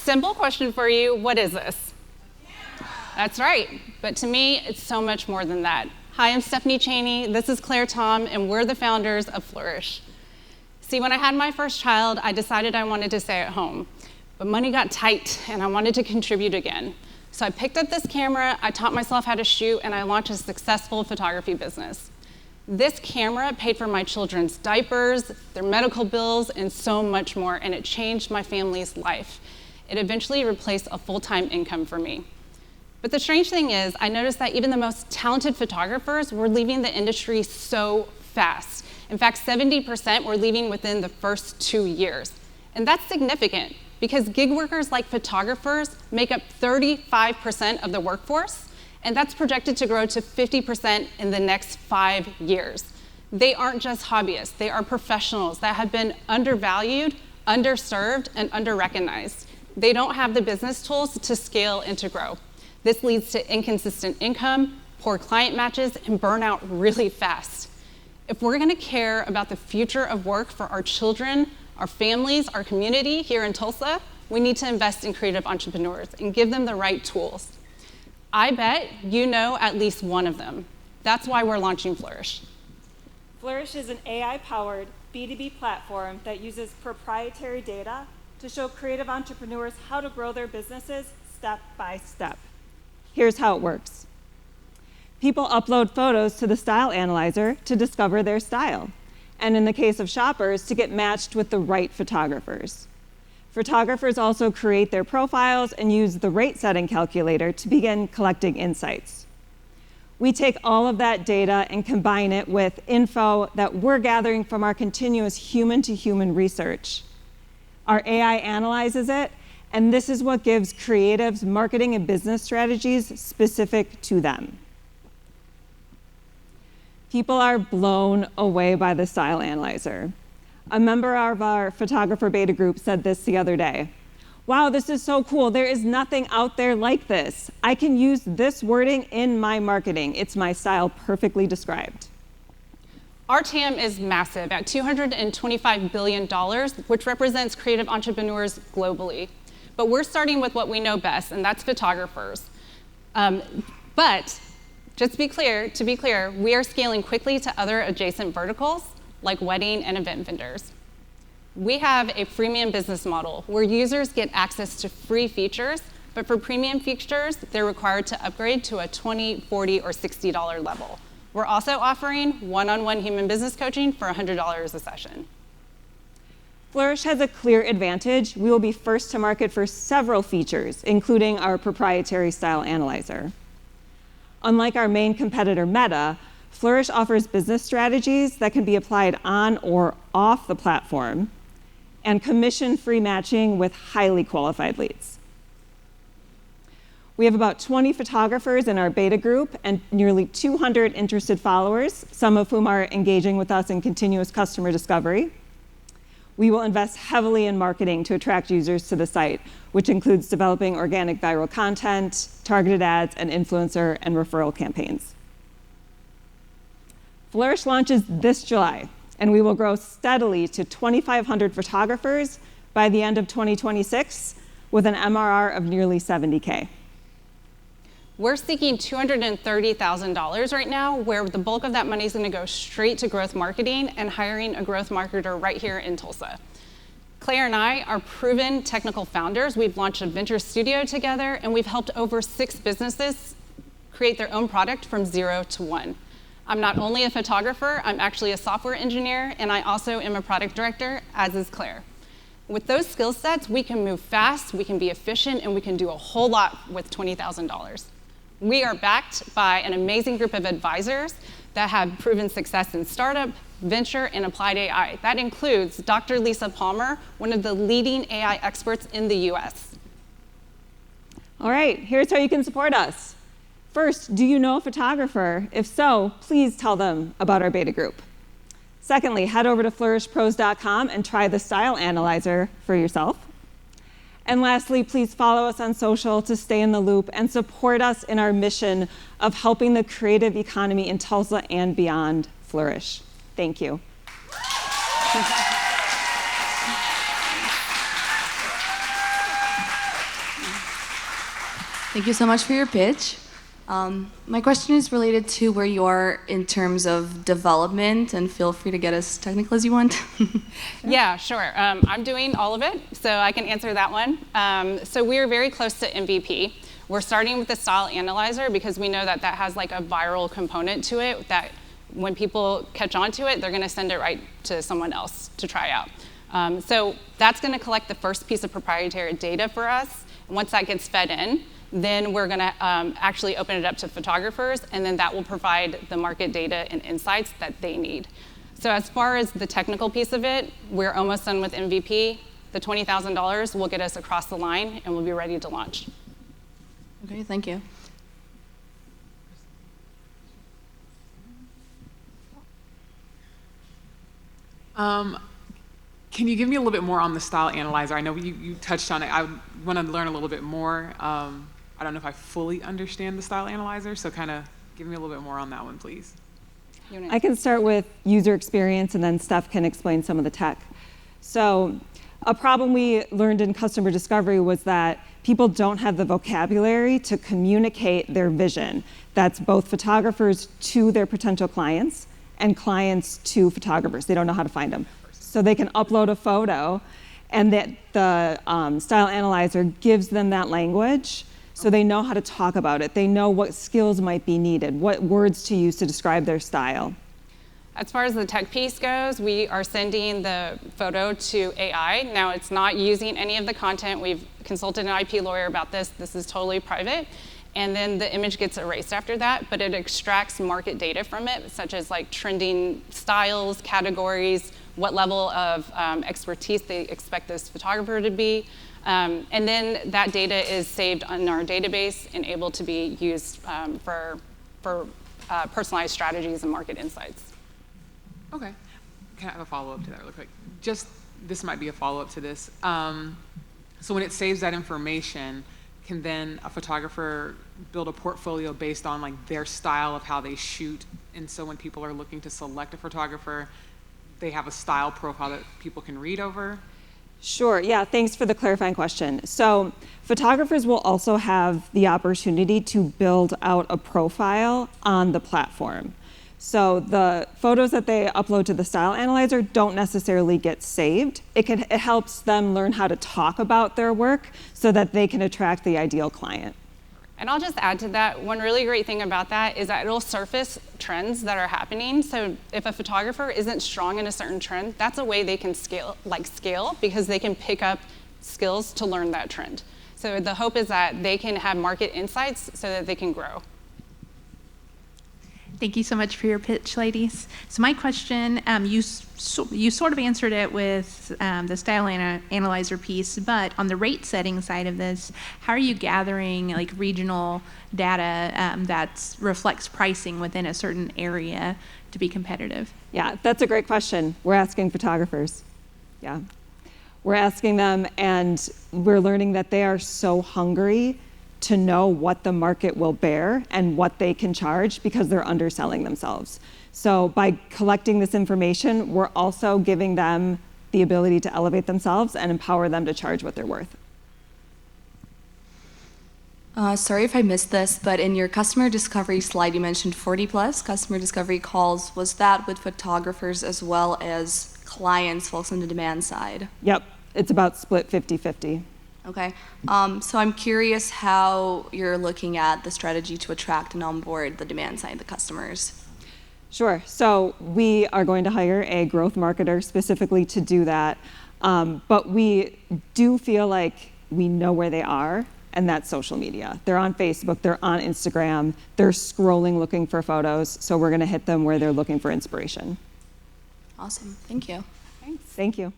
Simple question for you, what is this? That's right, but to me, it's so much more than that. Hi, I'm Stephanie Cheney, this is Claire Tomm, and we're the founders of Flourish. See, when I had my first child, I decided I wanted to stay at home, but money got tight, and I wanted to contribute again. So I picked up this camera, I taught myself how to shoot, and I launched a successful photography business. This camera paid for my children's diapers, their medical bills, and so much more, and it changed my family's life. It eventually replaced a full-time income for me. But the strange thing is, I noticed that even the most talented photographers were leaving the industry so fast. In fact, 70% were leaving within the first 2 years. And that's significant, because gig workers like photographers make up 35% of the workforce, and that's projected to grow to 50% in the next 5 years. They aren't just hobbyists, they are professionals that have been undervalued, underserved, and underrecognized. They don't have the business tools to scale and to grow. This leads to inconsistent income, poor client matches, and burnout really fast. If we're gonna care about the future of work for our children, our families, our community here in Tulsa, we need to invest in creative entrepreneurs and give them the right tools. I bet you know at least one of them. That's why we're launching Flourish. Flourish is an AI-powered B2B platform that uses proprietary data to show creative entrepreneurs how to grow their businesses step by step. Here's how it works. People upload photos to the style analyzer to discover their style, and in the case of shoppers, to get matched with the right photographers. Photographers also create their profiles and use the rate setting calculator to begin collecting insights. We take all of that data and combine it with info that we're gathering from our continuous human-to-human research. Our AI analyzes it, and this is what gives creatives marketing and business strategies specific to them. People are blown away by the style analyzer. A member of our photographer beta group said this the other day. Wow, this is so cool. There is nothing out there like this. I can use this wording in my marketing. It's my style perfectly described. Our TAM is massive at $225 billion, which represents creative entrepreneurs globally. But we're starting with what we know best, and that's photographers. But just to be clear, we are scaling quickly to other adjacent verticals, like wedding and event vendors. We have a freemium business model where users get access to free features, but for premium features, they're required to upgrade to a $20, $40, or $60 level. We're also offering one-on-one human business coaching for $100 a session. Flourish has a clear advantage. We will be first to market for several features, including our proprietary style analyzer. Unlike our main competitor, Meta, Flourish offers business strategies that can be applied on or off the platform, and commission-free matching with highly qualified leads. We have about 20 photographers in our beta group and nearly 200 interested followers, some of whom are engaging with us in continuous customer discovery. We will invest heavily in marketing to attract users to the site, which includes developing organic viral content, targeted ads, and influencer and referral campaigns. Flourish launches this July, and we will grow steadily to 2,500 photographers by the end of 2026 with an MRR of nearly $70K. We're seeking $230,000 right now, where the bulk of that money is going to go straight to growth marketing and hiring a growth marketer right here in Tulsa. Claire and I are proven technical founders. We've launched a venture studio together, and we've helped over 6 businesses create their own product from 0 to 1. I'm not only a photographer, I'm actually a software engineer, and I also am a product director, as is Claire. With those skill sets, we can move fast, we can be efficient, and we can do a whole lot with $20,000. We are backed by an amazing group of advisors that have proven success in startup, venture, and applied AI. That includes Dr. Lisa Palmer, one of the leading AI experts in the US. All right, here's how you can support us. First, do you know a photographer? If so, please tell them about our beta group. Secondly, head over to flourishpros.com and try the style analyzer for yourself. And lastly, please follow us on social to stay in the loop and support us in our mission of helping the creative economy in Tulsa and beyond flourish. Thank you. Thank you so much for your pitch. My question is related to where you are in terms of development, and feel free to get as technical as you want. Yeah, sure. I'm doing all of it, so I can answer that one. So we're very close to MVP. We're starting with the style analyzer because we know that that has like a viral component to it that when people catch on to it, they're going to send it right to someone else to try out. So that's going to collect the first piece of proprietary data for us. And once that gets fed in, then we're going to actually open it up to photographers, and then that will provide the market data and insights that they need. So as far as the technical piece of it, we're almost done with MVP. The $20,000 will get us across the line, and we'll be ready to launch. Okay, thank you. Can you give me a little bit more on the style analyzer? I know you touched on it. I want to learn a little bit more. I don't know if I fully understand the style analyzer, so kind of give me a little bit more on that one, please. I can start with user experience, and then Steph can explain some of the tech. So a problem we learned in customer discovery was that people don't have the vocabulary to communicate their vision. That's both photographers to their potential clients and clients to photographers. They don't know how to find them. So they can upload a photo, and that the style analyzer gives them that language, so they know how to talk about it. They know what skills might be needed, what words to use to describe their style. As far as the tech piece goes, we are sending the photo to AI. Now, it's not using any of the content. We've consulted an IP lawyer about this. This is totally private. And then the image gets erased after that, but it extracts market data from it, such as like trending styles, categories, what level of expertise they expect this photographer to be. And then that data is saved in our database and able to be used for personalized strategies and market insights. Okay. Can I have a follow-up to that really quick? This might be a follow-up to this. So when it saves that information, can then a photographer build a portfolio based on like their style of how they shoot? And so when people are looking to select a photographer, they have a style profile that people can read over? Sure, yeah, thanks for the clarifying question. So photographers will also have the opportunity to build out a profile on the platform. So the photos that they upload to the style analyzer don't necessarily get saved. It helps them learn how to talk about their work so that they can attract the ideal client. And I'll just add to that, one really great thing about that is that it'll surface trends that are happening. So if a photographer isn't strong in a certain trend, that's a way they can scale because they can pick up skills to learn that trend. So the hope is that they can have market insights so that they can grow. Thank you so much for your pitch, ladies. So my question, you sort of answered it with the style analyzer piece, but on the rate setting side of this, how are you gathering like regional data that reflects pricing within a certain area to be competitive? Yeah, that's a great question. We're asking photographers. Yeah. We're asking them, and we're learning that they are so hungry to know what the market will bear and what they can charge because they're underselling themselves. So by collecting this information, we're also giving them the ability to elevate themselves and empower them to charge what they're worth. Sorry if I missed this, but in your customer discovery slide, you mentioned 40 plus customer discovery calls. Was that with photographers as well as clients, folks on the demand side? Yep, it's about split 50-50. Okay, so I'm curious how you're looking at the strategy to attract and onboard the demand side, the customers. Sure, so we are going to hire a growth marketer specifically to do that, but we do feel like we know where they are, and that's social media. They're on Facebook, they're on Instagram, they're scrolling looking for photos, so we're gonna hit them where they're looking for inspiration. Awesome, thank you. Thanks. Thank you.